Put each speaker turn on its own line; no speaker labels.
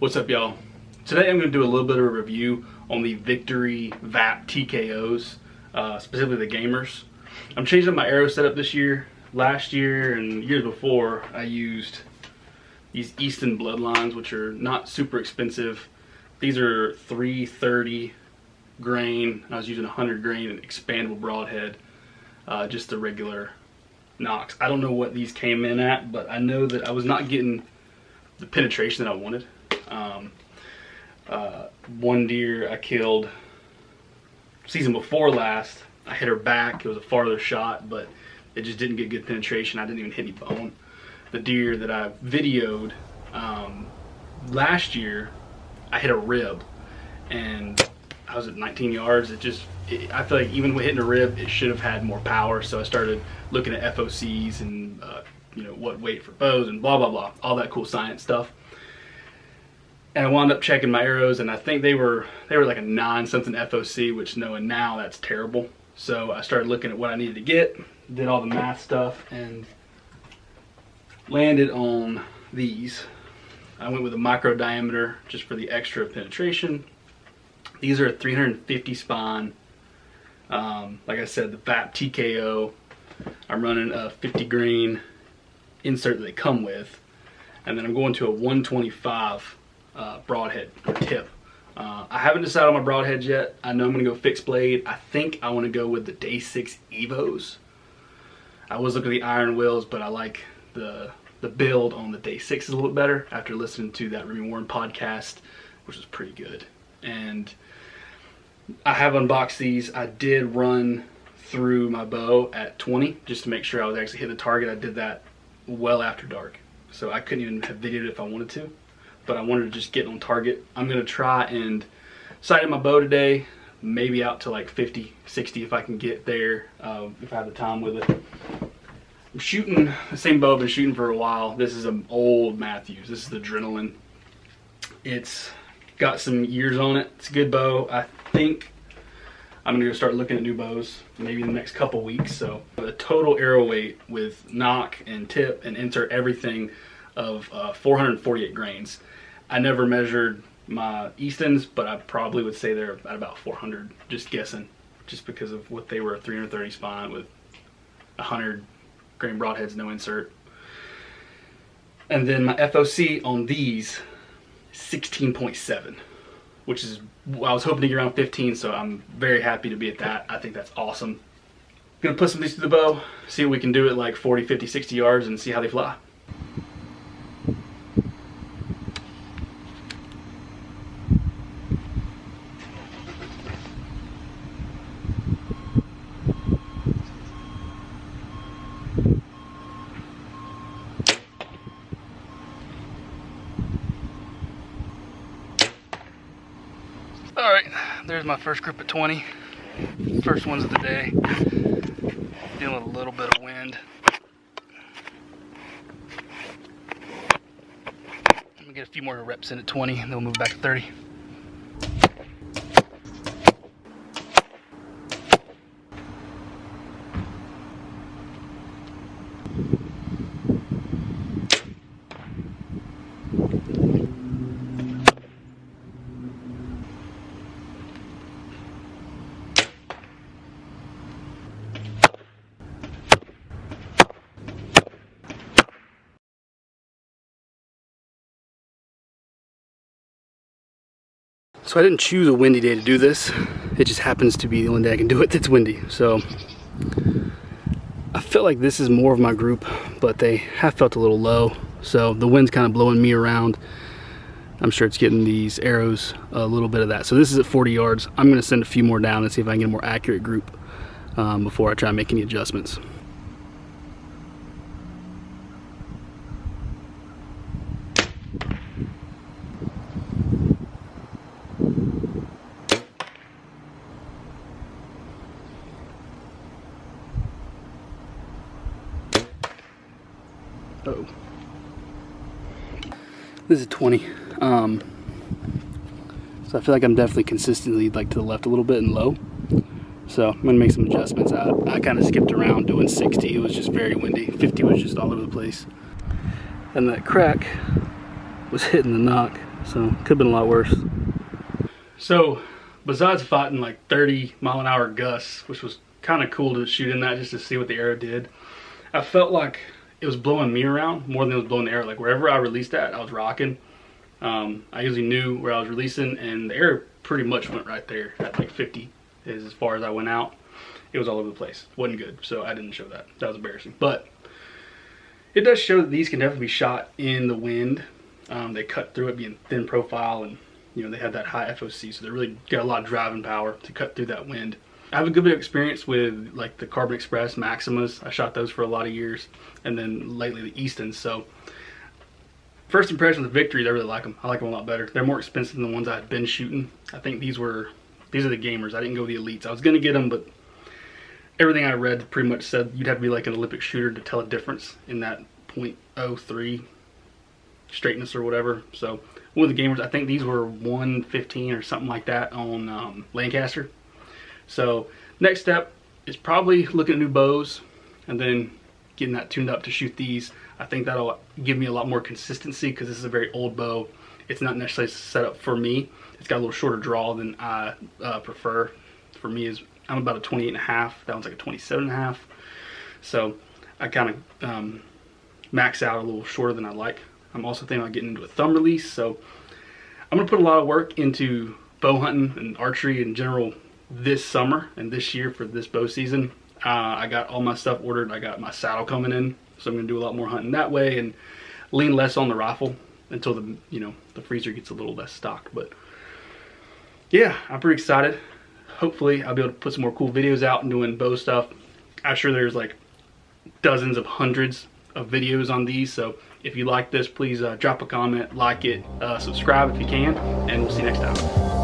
What's up, y'all? Today I'm going to do a little bit of a review on the Victory VAP TKOs, specifically the gamers. I'm changing up my arrow setup this year. Last year and years before, I used these Easton Bloodlines, which are not super expensive. These are 330 grain. I was using 100 grain and expandable broadhead, just the regular Knox. I don't know what these came in at, but I know that I was not getting the penetration that I wanted. One deer I killed season before last, I hit her back. It was a farther shot, but it just didn't get good penetration. I didn't even hit any bone. The deer that I videoed last year, I hit a rib, and I was at 19 yards. I feel like even with hitting a rib, it should have had more power. So I started looking at FOCs and what weight for bows and blah blah blah, all that cool science stuff. And I wound up checking my arrows, and I think they were like a 9 something FOC, which knowing now that's terrible. So I started looking at what I needed to get, did all the math stuff, and landed on these. I went with a micro diameter just for the extra penetration. These are a 350 spine. Like I said, the VAP TKO. I'm running a 50 grain insert that they come with, and then I'm going to a 125 broadhead or tip. I haven't decided on my broadheads yet. I know I'm going to go fixed blade. I think I want to go with the Day 6 Evos. I was looking at the iron wheels, but I like the build on the Day 6 is a little bit better after listening to that Remy Warren podcast, which was pretty good. And I have unboxed these. I did run through my bow at 20 just to make sure I was actually hitting the target. I did that well after dark, so I couldn't even have videoed it if I wanted to, but I wanted to just get on target. I'm going to try and sight in my bow today, maybe out to like 50, 60 if I can get there, if I have the time with it. I'm shooting the same bow I've been shooting for a while. This is an old Matthews. This is the Adrenaline. It's got some years on it. It's a good bow. I think I'm going to go start looking at new bows maybe in the next couple weeks. So the total arrow weight with knock and tip and insert everything of 448 grains. I never measured my Eastons, but I probably would say they're at about 400, just guessing, just because of what they were, 330 spine with 100 grain broadheads, no insert. And then my FOC on these, 16.7, which is, I was hoping to get around 15, so I'm very happy to be at that. I think that's awesome. Gonna put some of these through the bow, see what we can do at like 40, 50, 60 yards and see how they fly. All right, there's my first group at 20. First ones of the day. Dealing with a little bit of wind. I'm gonna get a few more reps in at 20, and then we'll move back to 30. So I didn't choose a windy day to do this. It just happens to be the only day I can do it that's windy. So I feel like this is more of my group, but they have felt a little low. So the wind's kind of blowing me around. I'm sure it's getting these arrows a little bit of that. So this is at 40 yards. I'm gonna send a few more down and see if I can get a more accurate group before I try and make any adjustments. Uh-oh. This is 20. So I feel like I'm definitely consistently like to the left a little bit and low. So I'm gonna make some adjustments. I kind of skipped around doing 60. It was just very windy. 50 was just all over the place. And that crack
was hitting the knock, so could have been a lot worse.
So besides fighting like 30-mile-an-hour gusts, which was kind of cool to shoot in that just to see what the arrow did, I felt like it was blowing me around more than it was blowing the arrow. Like wherever I released at, I was rocking. I usually knew where I was releasing, and the arrow pretty much went right there at like 50 is as far as I went out. It was all over the place. Wasn't good, so I didn't show that. That was embarrassing. But it does show that these can definitely be shot in the wind. They cut through it being thin profile, and you know they have that high FOC, so they really got a lot of driving power to cut through that wind. I have a good bit of experience with like the Carbon Express Maximas. I shot those for a lot of years, and then lately the Eastons. So first impression with Victory, I really like them. I like them a lot better. They're more expensive than the ones I had been shooting. I think these are the gamers. I didn't go the elites. I was gonna get them, but everything I read pretty much said you'd have to be like an Olympic shooter to tell a difference in that .03 straightness or whatever. So one of the gamers, I think these were 115 or something like that on Lancaster. So next step is probably looking at new bows and then getting that tuned up to shoot these. I think that'll give me a lot more consistency because this is a very old bow. It's not necessarily set up for me. It's got a little shorter draw than I prefer. For me, I'm about a 28.5. That one's like a 27.5. So I kind of max out a little shorter than I like. I'm also thinking about getting into a thumb release. So I'm gonna put a lot of work into bow hunting and archery in general this summer and this year for this bow season. I got all my stuff ordered. I got my saddle coming in, so I'm gonna do a lot more hunting that way and lean less on the rifle until the freezer gets a little less stocked. But yeah, I'm pretty excited. Hopefully I'll be able to put some more cool videos out and doing bow stuff. I'm sure there's like dozens of hundreds of videos on these, so if you like this, please drop a comment, like it, subscribe if you can, and we'll see you next time.